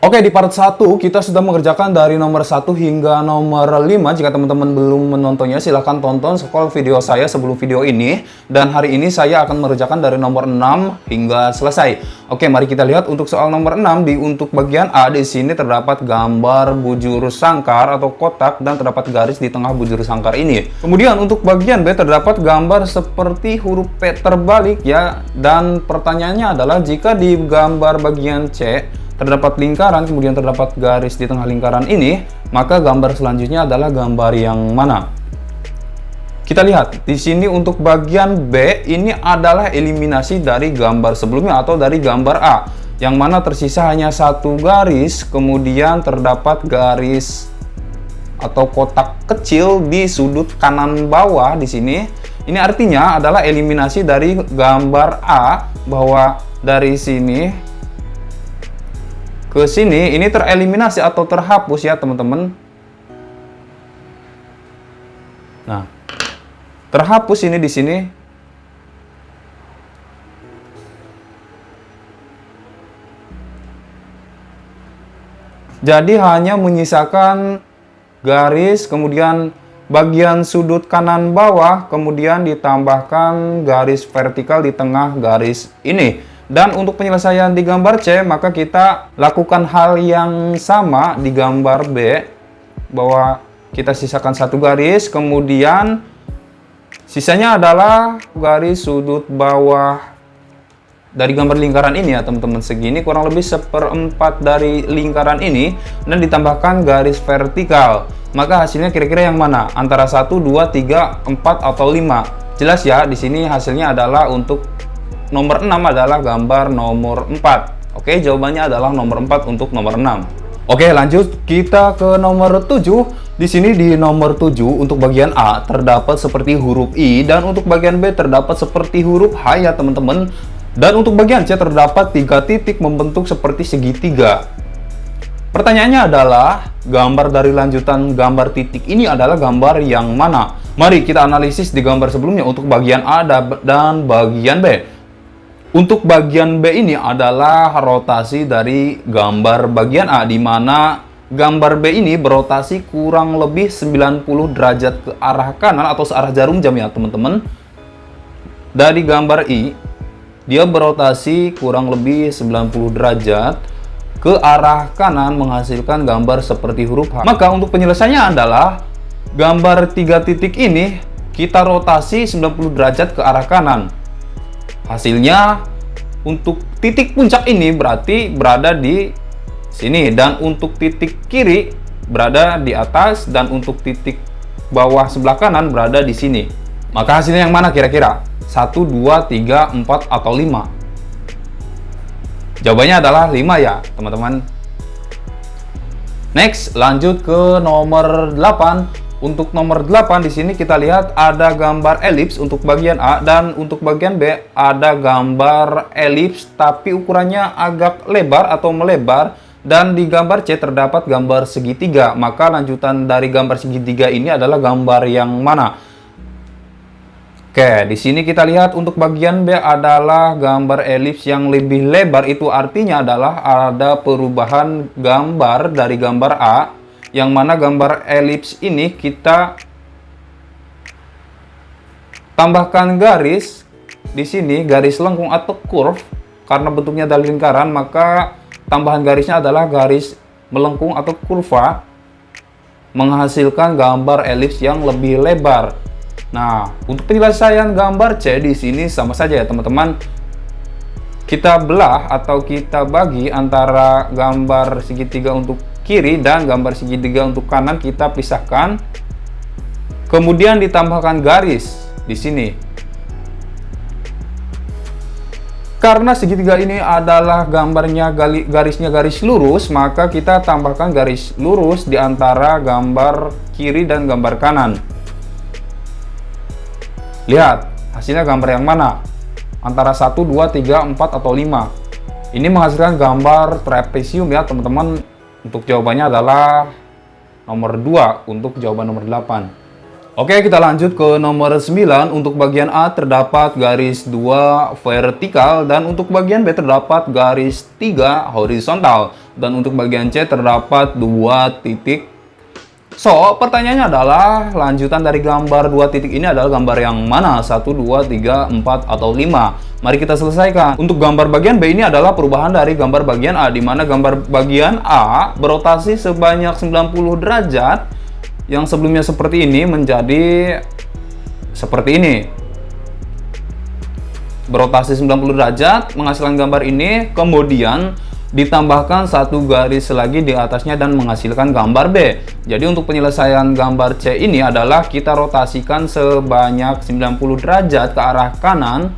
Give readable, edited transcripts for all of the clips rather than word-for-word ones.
Oke, di part 1 kita sudah mengerjakan dari nomor 1 hingga nomor 5. Jika teman-teman belum menontonnya, silahkan tonton scroll video saya sebelum video ini. Dan hari ini saya akan mengerjakan dari nomor 6 hingga selesai. Oke, mari kita lihat untuk soal nomor 6. Untuk bagian A, di sini terdapat gambar bujur sangkar atau kotak dan terdapat garis di tengah bujur sangkar ini. Kemudian untuk bagian B terdapat gambar seperti huruf P terbalik ya. Dan pertanyaannya adalah jika di gambar bagian C terdapat lingkaran, kemudian terdapat garis di tengah lingkaran ini, maka gambar selanjutnya adalah gambar yang mana? Kita lihat, di sini untuk bagian B, ini adalah eliminasi dari gambar sebelumnya atau dari gambar A, yang mana tersisa hanya satu garis, kemudian terdapat garis atau kotak kecil di sudut kanan bawah di sini. Ini artinya adalah eliminasi dari gambar A, bahwa dari sini ke sini ini tereliminasi atau terhapus ya teman-teman. Nah, terhapus ini di sini. Jadi hanya menyisakan garis, kemudian bagian sudut kanan bawah, kemudian ditambahkan garis vertikal di tengah garis ini. Dan untuk penyelesaian di gambar C, maka kita lakukan hal yang sama di gambar B, bahwa kita sisakan satu garis, kemudian sisanya adalah garis sudut bawah dari gambar lingkaran ini ya teman-teman, segini kurang lebih 1/4 dari lingkaran ini, dan ditambahkan garis vertikal. Maka hasilnya kira-kira yang mana? Antara 1, 2, 3, 4, atau 5? Jelas ya, di sini hasilnya adalah untuk nomor 6 adalah gambar nomor 4. Oke, jawabannya adalah nomor 4 untuk nomor 6. Oke, lanjut kita ke nomor 7. Di sini di nomor 7 untuk bagian A terdapat seperti huruf I, dan untuk bagian B terdapat seperti huruf H ya teman-teman. Dan untuk bagian C terdapat 3 titik membentuk seperti segitiga. Pertanyaannya adalah gambar dari lanjutan gambar titik ini adalah gambar yang mana? Mari kita analisis di gambar sebelumnya untuk bagian A dan bagian B. Untuk bagian B ini adalah rotasi dari gambar bagian A, di mana gambar B ini berotasi kurang lebih 90 derajat ke arah kanan atau searah jarum jam ya teman-teman. Dari gambar I, dia berotasi kurang lebih 90 derajat ke arah kanan menghasilkan gambar seperti huruf H. Maka untuk penyelesaiannya adalah gambar 3 titik ini kita rotasi 90 derajat ke arah kanan. Hasilnya untuk titik puncak ini berarti berada di sini, dan untuk titik kiri berada di atas, dan untuk titik bawah sebelah kanan berada di sini. Maka hasilnya yang mana kira-kira? 1, 2, 3, 4, atau 5? Jawabannya adalah 5 ya teman-teman. Next, lanjut ke nomor 8. Untuk nomor 8 di sini kita lihat ada gambar elips untuk bagian A, dan untuk bagian B ada gambar elips tapi ukurannya agak lebar atau melebar, dan di gambar C terdapat gambar segitiga. Maka lanjutan dari gambar segitiga ini adalah gambar yang mana? Oke, di sini kita lihat untuk bagian B adalah gambar elips yang lebih lebar. Itu artinya adalah ada perubahan gambar dari gambar A, yang mana gambar elips ini kita tambahkan garis di sini, garis lengkung atau curve, karena bentuknya dari lingkaran, maka tambahan garisnya adalah garis melengkung atau kurva, menghasilkan gambar elips yang lebih lebar. Nah, untuk penyelesaian gambar C di sini sama saja ya teman-teman. Kita belah atau kita bagi antara gambar segitiga untuk kiri dan gambar segitiga untuk kanan, kita pisahkan. Kemudian ditambahkan garis di sini. Karena segitiga ini adalah gambarnya garisnya garis lurus, maka kita tambahkan garis lurus di antara gambar kiri dan gambar kanan. Lihat, hasilnya gambar yang mana? Antara 1, 2, 3, 4, atau 5? Ini menghasilkan gambar trapesium ya teman-teman. Untuk jawabannya adalah nomor 2 untuk jawaban nomor 8. Oke, kita lanjut ke nomor 9. Untuk bagian A terdapat garis 2 vertikal dan untuk bagian B terdapat garis 3 horizontal. Dan untuk bagian C terdapat 2 titik. So, pertanyaannya adalah lanjutan dari gambar 2 titik ini adalah gambar yang mana? 1, 2, 3, 4, atau 5? Mari kita selesaikan. Untuk gambar bagian B ini adalah perubahan dari gambar bagian A, di mana gambar bagian A berotasi sebanyak 90 derajat, yang sebelumnya seperti ini menjadi seperti ini. Berotasi 90 derajat menghasilkan gambar ini, kemudian ditambahkan satu garis lagi di atasnya dan menghasilkan gambar B. Jadi untuk penyelesaian gambar C ini adalah kita rotasikan sebanyak 90 derajat ke arah kanan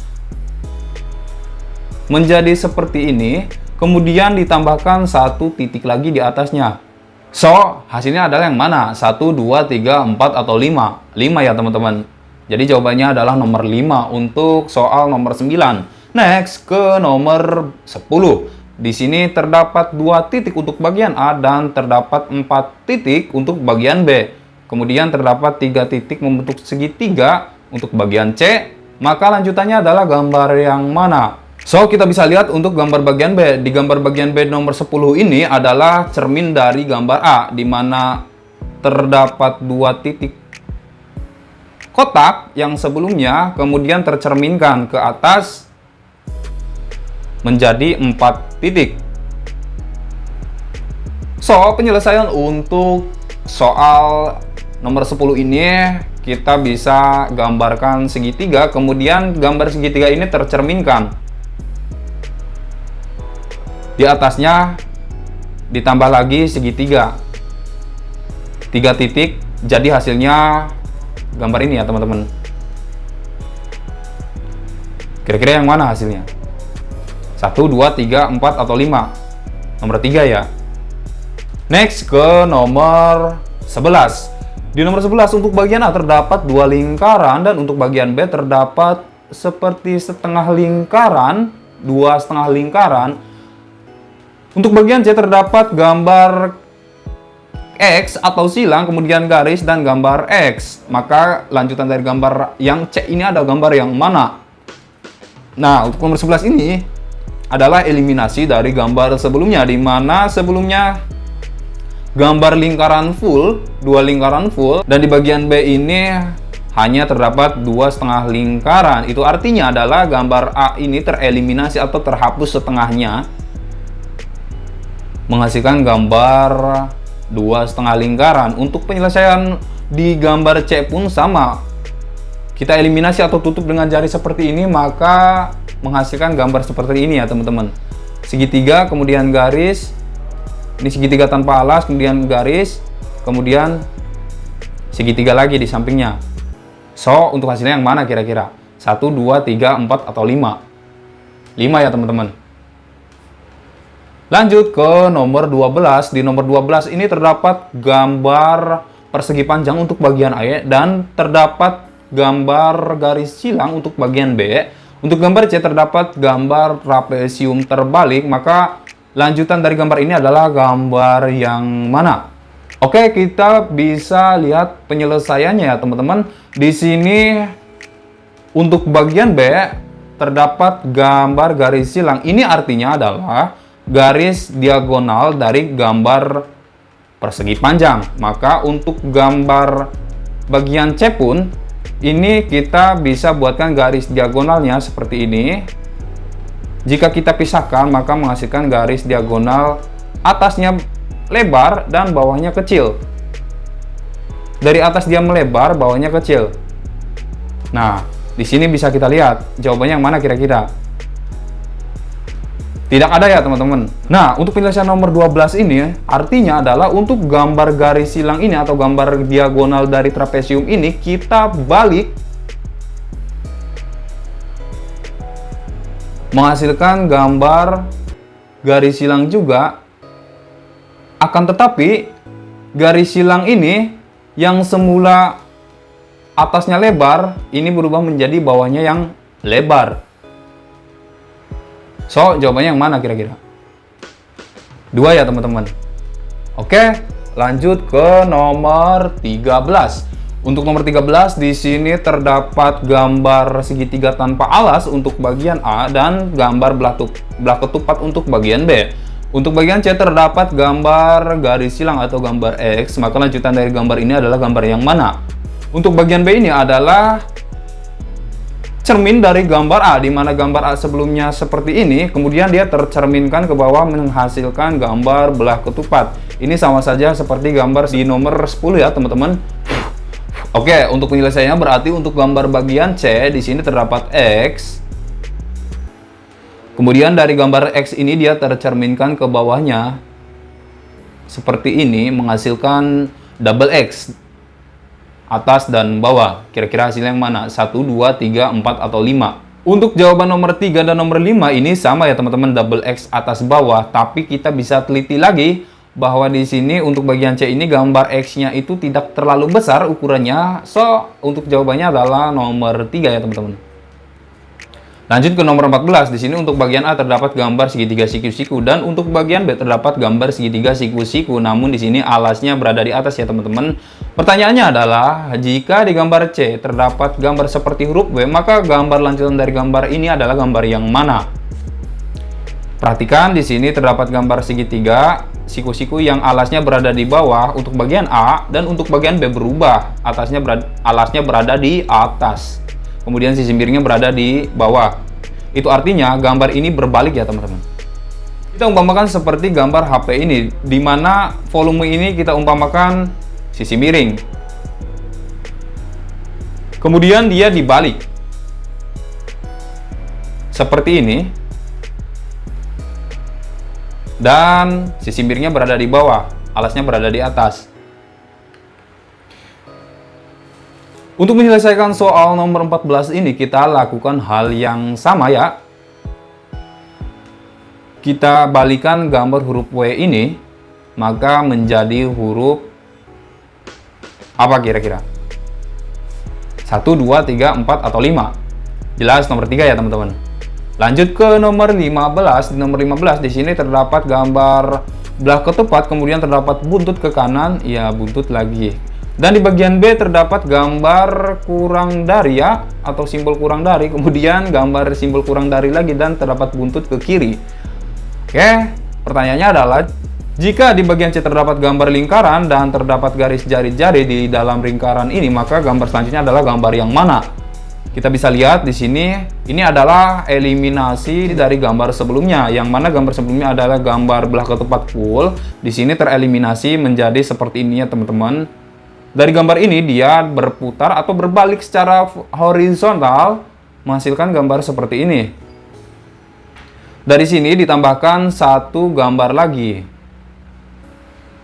menjadi seperti ini, kemudian ditambahkan satu titik lagi di atasnya. So, hasilnya adalah yang mana? 1, 2, 3, 4, atau 5? 5 ya teman-teman. Jadi jawabannya adalah nomor 5 untuk soal nomor 9. Next, ke nomor 10. Di sini terdapat 2 titik untuk bagian A dan terdapat 4 titik untuk bagian B. Kemudian terdapat 3 titik membentuk segitiga untuk bagian C. Maka lanjutannya adalah gambar yang mana? So, kita bisa lihat untuk gambar bagian B. Di gambar bagian B nomor 10 ini adalah cermin dari gambar A, di mana terdapat 2 titik kotak yang sebelumnya kemudian tercerminkan ke atas menjadi 4 titik. So, penyelesaian untuk soal nomor 10 ini kita bisa gambarkan segitiga, kemudian gambar segitiga ini tercerminkan. Di atasnya ditambah lagi segitiga, 3 titik, jadi hasilnya gambar ini ya teman-teman. Kira-kira yang mana hasilnya? 1, 2, 3, 4, atau 5? Nomor 3 ya. Next, ke nomor 11. Di nomor 11 untuk bagian A terdapat 2 lingkaran dan untuk bagian B terdapat seperti setengah lingkaran, 2 setengah lingkaran. Untuk bagian C terdapat gambar X atau silang, kemudian garis dan gambar X. Maka lanjutan dari gambar yang C ini adalah gambar yang mana? Nah, untuk nomor 11 ini adalah eliminasi dari gambar sebelumnya, di mana sebelumnya gambar lingkaran full, 2 lingkaran full, dan di bagian B ini hanya terdapat 2 setengah lingkaran. Itu artinya adalah gambar A ini tereliminasi atau terhapus setengahnya, menghasilkan gambar 2 setengah lingkaran. Untuk penyelesaian di gambar C pun sama. Kita eliminasi atau tutup dengan jari seperti ini, maka menghasilkan gambar seperti ini ya teman-teman. Segitiga, kemudian garis. Ini segitiga tanpa alas, kemudian garis, kemudian segitiga lagi di sampingnya. So, untuk hasilnya yang mana kira-kira? 1, 2, 3, 4, atau 5? 5 ya teman-teman. Lanjut ke nomor 12. Di nomor 12 ini terdapat gambar persegi panjang untuk bagian A dan terdapat gambar garis silang untuk bagian B. Untuk gambar C terdapat gambar trapesium terbalik, maka lanjutan dari gambar ini adalah gambar yang mana? Oke, kita bisa lihat penyelesaiannya ya teman-teman. Di sini untuk bagian B terdapat gambar garis silang. Ini artinya adalah garis diagonal dari gambar persegi panjang. Maka untuk gambar bagian C pun ini kita bisa buatkan garis diagonalnya seperti ini. Jika kita pisahkan, maka menghasilkan garis diagonal atasnya lebar dan bawahnya kecil. Dari atas dia melebar, bawahnya kecil. Nah, di sini bisa kita lihat jawabannya yang mana kira-kira? Tidak ada ya teman-teman. Nah, untuk penyelesaian nomor 12 ini artinya adalah untuk gambar garis silang ini atau gambar diagonal dari trapesium ini kita balik, menghasilkan gambar garis silang juga. Akan tetapi garis silang ini yang semula atasnya lebar ini berubah menjadi bawahnya yang lebar. So, jawabannya yang mana kira-kira? 2 ya teman-teman. Oke, lanjut ke nomor 13. Untuk nomor 13 di sini terdapat gambar segitiga tanpa alas untuk bagian A dan gambar belah ketupat untuk bagian B. Untuk bagian C terdapat gambar garis silang atau gambar X, maka lanjutan dari gambar ini adalah gambar yang mana? Untuk bagian B ini adalah cermin dari gambar A, di mana gambar A sebelumnya seperti ini, kemudian dia tercerminkan ke bawah menghasilkan gambar belah ketupat. Ini sama saja seperti gambar di nomor 10 ya, teman-teman. Oke, untuk penyelesaiannya berarti untuk gambar bagian C di sini terdapat X. Kemudian dari gambar X ini dia tercerminkan ke bawahnya seperti ini, menghasilkan double X atas dan bawah. Kira-kira hasilnya yang mana? 1, 2, 3, 4 atau 5? Untuk jawaban nomor 3 dan nomor 5 ini sama ya teman-teman, double X atas bawah, tapi kita bisa teliti lagi bahwa di sini untuk bagian C ini gambar X-nya itu tidak terlalu besar ukurannya. So, untuk jawabannya adalah nomor 3 ya teman-teman. Lanjut ke nomor 14. Di sini untuk bagian A terdapat gambar segitiga siku-siku dan untuk bagian B terdapat gambar segitiga siku-siku. Namun di sini alasnya berada di atas ya teman-teman. Pertanyaannya adalah jika di gambar C terdapat gambar seperti huruf W, maka gambar lanjutan dari gambar ini adalah gambar yang mana? Perhatikan di sini terdapat gambar segitiga siku-siku yang alasnya berada di bawah untuk bagian A dan untuk bagian B berubah. Alasnya berada di atas. Kemudian sisi miringnya berada di bawah. Itu artinya gambar ini berbalik ya teman-teman. Kita umpamakan seperti gambar HP ini, di mana volume ini kita umpamakan sisi miring. Kemudian dia dibalik. Seperti ini. Dan sisi miringnya berada di bawah, alasnya berada di atas. Untuk menyelesaikan soal nomor 14 ini, kita lakukan hal yang sama ya. Kita balikan gambar huruf W ini, maka menjadi huruf apa kira-kira? 1, 2, 3, 4, atau 5? Jelas nomor 3 ya teman-teman. Lanjut ke nomor 15. Di nomor 15 di sini terdapat gambar belah ketupat, kemudian terdapat buntut ke kanan, ya buntut lagi. Dan di bagian B terdapat gambar kurang dari ya, atau simbol kurang dari, kemudian gambar simbol kurang dari lagi, dan terdapat buntut ke kiri. Oke, pertanyaannya adalah jika di bagian C terdapat gambar lingkaran dan terdapat garis jari-jari di dalam lingkaran ini, maka gambar selanjutnya adalah gambar yang mana? Kita bisa lihat di sini, ini adalah eliminasi dari gambar sebelumnya, yang mana gambar sebelumnya adalah gambar belah ketupat full. Di sini tereliminasi menjadi seperti ini ya teman-teman. Dari gambar ini dia berputar atau berbalik secara horizontal, menghasilkan gambar seperti ini. Dari sini ditambahkan satu gambar lagi,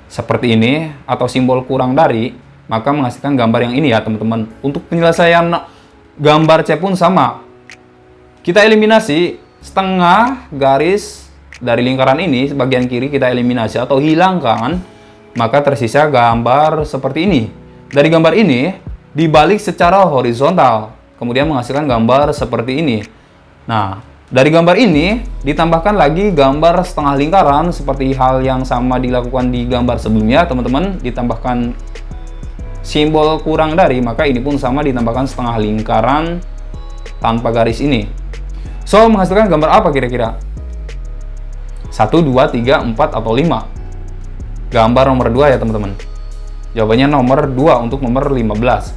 seperti ini, atau simbol kurang dari, maka menghasilkan gambar yang ini ya teman-teman. Untuk penyelesaian gambar C pun sama. Kita eliminasi setengah garis dari lingkaran ini, bagian kiri kita eliminasi atau hilangkan, maka tersisa gambar seperti ini. Dari gambar ini dibalik secara horizontal, kemudian menghasilkan gambar seperti ini. Nah, dari gambar ini ditambahkan lagi gambar setengah lingkaran seperti hal yang sama dilakukan di gambar sebelumnya, teman-teman. Ditambahkan simbol kurang dari, maka ini pun sama ditambahkan setengah lingkaran tanpa garis ini. So, menghasilkan gambar apa kira-kira? 1, 2, 3, 4, atau 5? Gambar nomor 2 ya teman-teman. Jawabannya nomor 2 untuk nomor 15.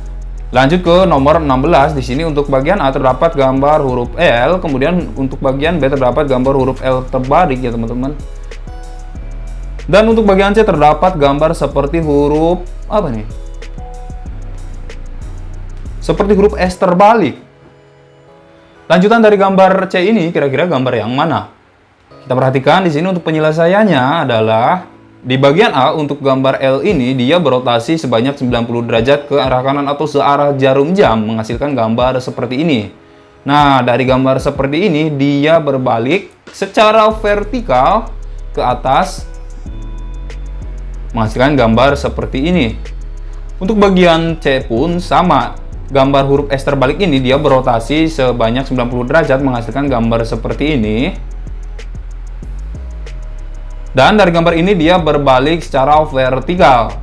Lanjut ke nomor 16. Di sini untuk bagian A terdapat gambar huruf L, kemudian untuk bagian B terdapat gambar huruf L terbalik ya teman-teman. Dan untuk bagian C terdapat gambar seperti huruf apa nih? Seperti huruf S terbalik. Lanjutan dari gambar C ini kira-kira gambar yang mana? Kita perhatikan di sini untuk penyelesaiannya adalah di bagian A untuk gambar L ini dia berotasi sebanyak 90 derajat ke arah kanan atau searah jarum jam, menghasilkan gambar seperti ini. Nah, dari gambar seperti ini dia berbalik secara vertikal ke atas, menghasilkan gambar seperti ini. Untuk bagian C pun sama. Gambar huruf S terbalik ini dia berotasi sebanyak 90 derajat, menghasilkan gambar seperti ini. Dan dari gambar ini dia berbalik secara vertikal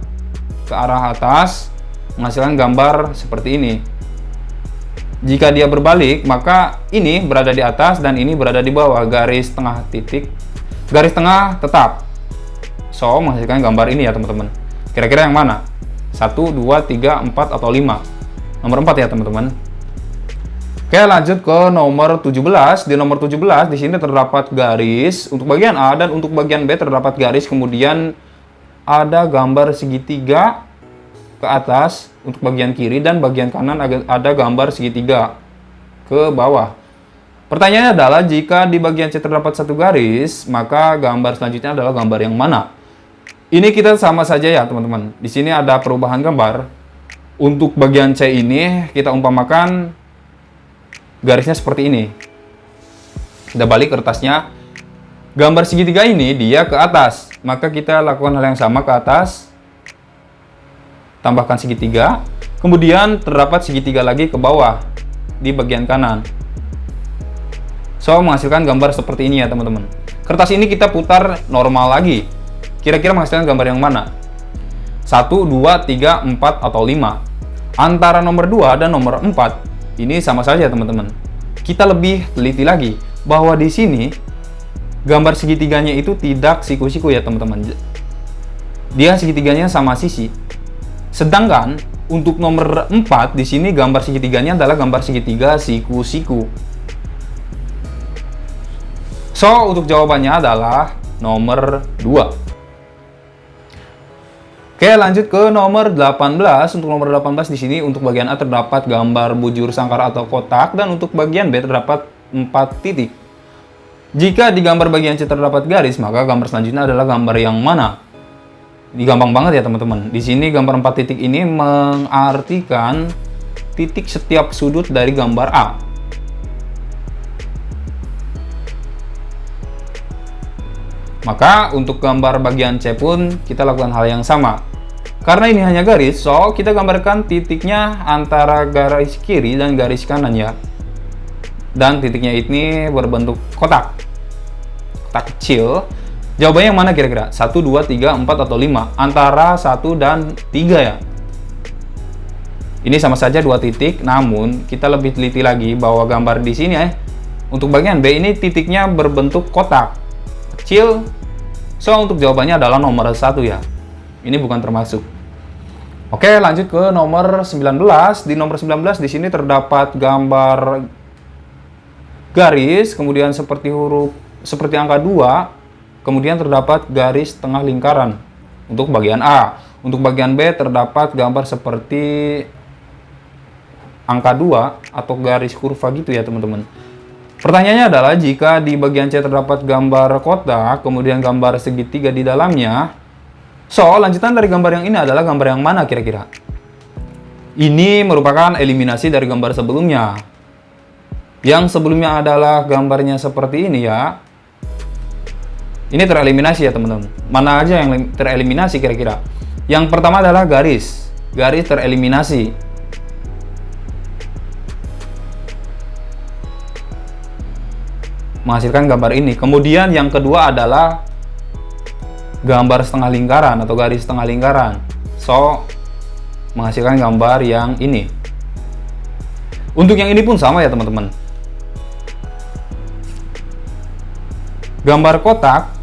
ke arah atas, menghasilkan gambar seperti ini. Jika dia berbalik, maka ini berada di atas dan ini berada di bawah. Garis tengah titik, garis tengah tetap. So, menghasilkan gambar ini ya teman-teman. Kira-kira yang mana? 1, 2, 3, 4, atau 5? Nomor 4 ya teman-teman. Oke, lanjut ke nomor 17. Di nomor 17 di sini terdapat garis untuk bagian A dan untuk bagian B terdapat garis, kemudian ada gambar segitiga ke atas untuk bagian kiri dan bagian kanan ada gambar segitiga ke bawah. Pertanyaannya adalah jika di bagian C terdapat satu garis, maka gambar selanjutnya adalah gambar yang mana? Ini kita sama saja ya teman-teman. Di sini ada perubahan gambar. Untuk bagian C ini kita umpamakan garisnya seperti ini. Kita balik kertasnya. Gambar segitiga ini dia ke atas, maka kita lakukan hal yang sama ke atas. Tambahkan segitiga, kemudian terdapat segitiga lagi ke bawah di bagian kanan. So, menghasilkan gambar seperti ini ya teman-teman. Kertas ini kita putar normal lagi. Kira-kira menghasilkan gambar yang mana? 1, 2, 3, 4, atau 5? Antara nomor 2 dan nomor 4 ini sama saja teman-teman. Kita lebih teliti lagi bahwa di sini gambar segitiganya itu tidak siku-siku ya teman-teman. Dia segitiganya sama sisi. Sedangkan untuk nomor 4 di sini gambar segitiganya adalah gambar segitiga siku-siku. So, untuk jawabannya adalah nomor 2. Oke, lanjut ke nomor 18. Untuk nomor 18 di sini untuk bagian A terdapat gambar bujur sangkar atau kotak dan untuk bagian B terdapat 4 titik. Jika di gambar bagian C terdapat garis, maka gambar selanjutnya adalah gambar yang mana? Ini gampang banget ya teman-teman. Di sini gambar 4 titik ini mengartikan titik setiap sudut dari gambar A. Maka untuk gambar bagian C pun kita lakukan hal yang sama. Karena ini hanya garis, so kita gambarkan titiknya antara garis kiri dan garis kanan ya. Dan titiknya ini berbentuk kotak. Kotak kecil. Jawabannya yang mana kira-kira? 1, 2, 3, 4, atau 5? Antara 1 dan 3 ya. Ini sama saja 2 titik, namun kita lebih teliti lagi bahwa gambar di sini untuk bagian B ini titiknya berbentuk kotak kecil. So, untuk jawabannya adalah nomor 1 ya. Ini bukan termasuk. Oke, lanjut ke nomor 19. Di nomor 19 di sini terdapat gambar garis, kemudian seperti angka 2. Kemudian terdapat garis tengah lingkaran untuk bagian A. Untuk bagian B terdapat gambar seperti angka 2 atau garis kurva gitu ya teman-teman. Pertanyaannya adalah jika di bagian C terdapat gambar kotak, kemudian gambar segitiga di dalamnya. So, lanjutan dari gambar yang ini adalah gambar yang mana kira-kira? Ini merupakan eliminasi dari gambar sebelumnya. Yang sebelumnya adalah gambarnya seperti ini ya. Ini tereliminasi ya teman-teman. Mana aja yang tereliminasi kira-kira? Yang pertama adalah garis. Garis tereliminasi. Menghasilkan gambar ini. Kemudian yang kedua adalah gambar setengah lingkaran atau garis setengah lingkaran. So, menghasilkan gambar yang ini. Untuk yang ini pun sama ya teman-teman. Gambar kotak.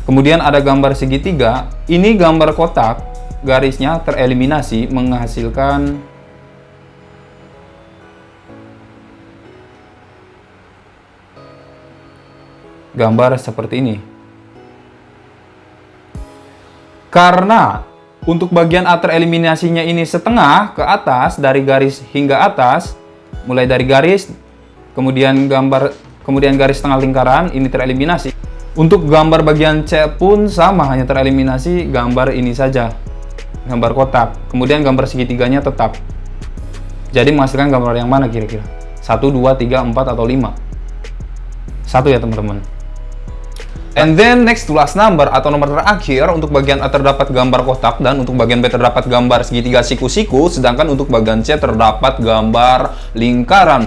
Kemudian ada gambar segitiga. Ini gambar kotak, garisnya tereliminasi menghasilkan gambar seperti ini. Karena untuk bagian A tereliminasinya ini setengah ke atas, dari garis hingga atas, mulai dari garis, kemudian garis tengah lingkaran, ini tereliminasi. Untuk gambar bagian C pun sama, hanya tereliminasi gambar ini saja, gambar kotak. Kemudian gambar segitiganya tetap. Jadi menghasilkan gambar yang mana kira-kira? 1, 2, 3, 4, atau 5? 1 ya teman-teman. And then next to last number atau nomor terakhir, untuk bagian A terdapat gambar kotak dan untuk bagian B terdapat gambar segitiga siku-siku, sedangkan untuk bagian C terdapat gambar lingkaran.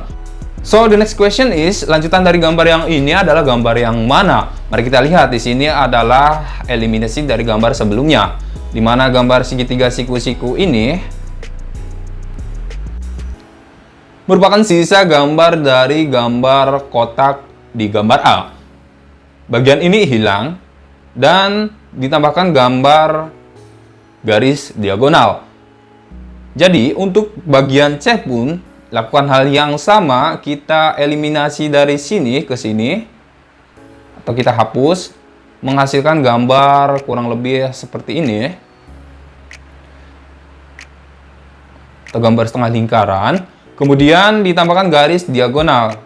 So, the next question is, lanjutan dari gambar yang ini adalah gambar yang mana? Mari kita lihat, di sini adalah eliminasi dari gambar sebelumnya. Di mana gambar segitiga siku-siku ini merupakan sisa gambar dari gambar kotak di gambar A. Bagian ini hilang dan ditambahkan gambar garis diagonal. Jadi, untuk bagian C pun lakukan hal yang sama, kita eliminasi dari sini ke sini, atau kita hapus, menghasilkan gambar kurang lebih seperti ini, atau gambar setengah lingkaran, kemudian ditambahkan garis diagonal.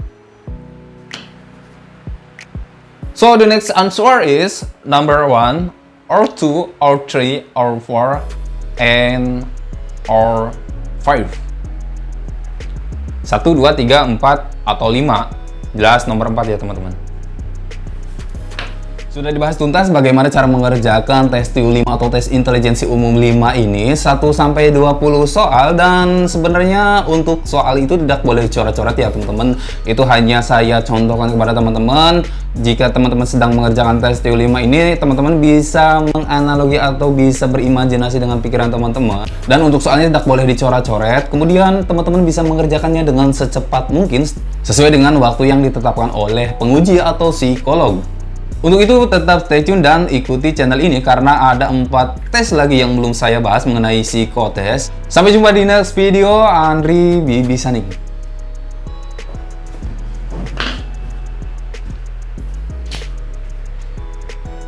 So, the next answer is number 1, or 2, or 3, or 4, and or 5. 1, 2, 3, 4, atau 5. Jelas nomor 4 ya teman-teman. Sudah dibahas tuntas bagaimana cara mengerjakan tes TU5 atau tes intelijensi umum 5 ini 1-20 soal, dan sebenarnya untuk soal itu tidak boleh dicoret-coret ya teman-teman. Itu hanya saya contohkan kepada teman-teman. Jika teman-teman sedang mengerjakan tes TU5 ini, teman-teman bisa menganalogi atau bisa berimajinasi dengan pikiran teman-teman. Dan untuk soalnya tidak boleh dicoret-coret. Kemudian teman-teman bisa mengerjakannya dengan secepat mungkin sesuai dengan waktu yang ditetapkan oleh penguji atau psikolog. Untuk itu tetap stay tune dan ikuti channel ini karena ada 4 tes lagi yang belum saya bahas mengenai psikotes. Sampai jumpa di next video. Andri Bibisanik.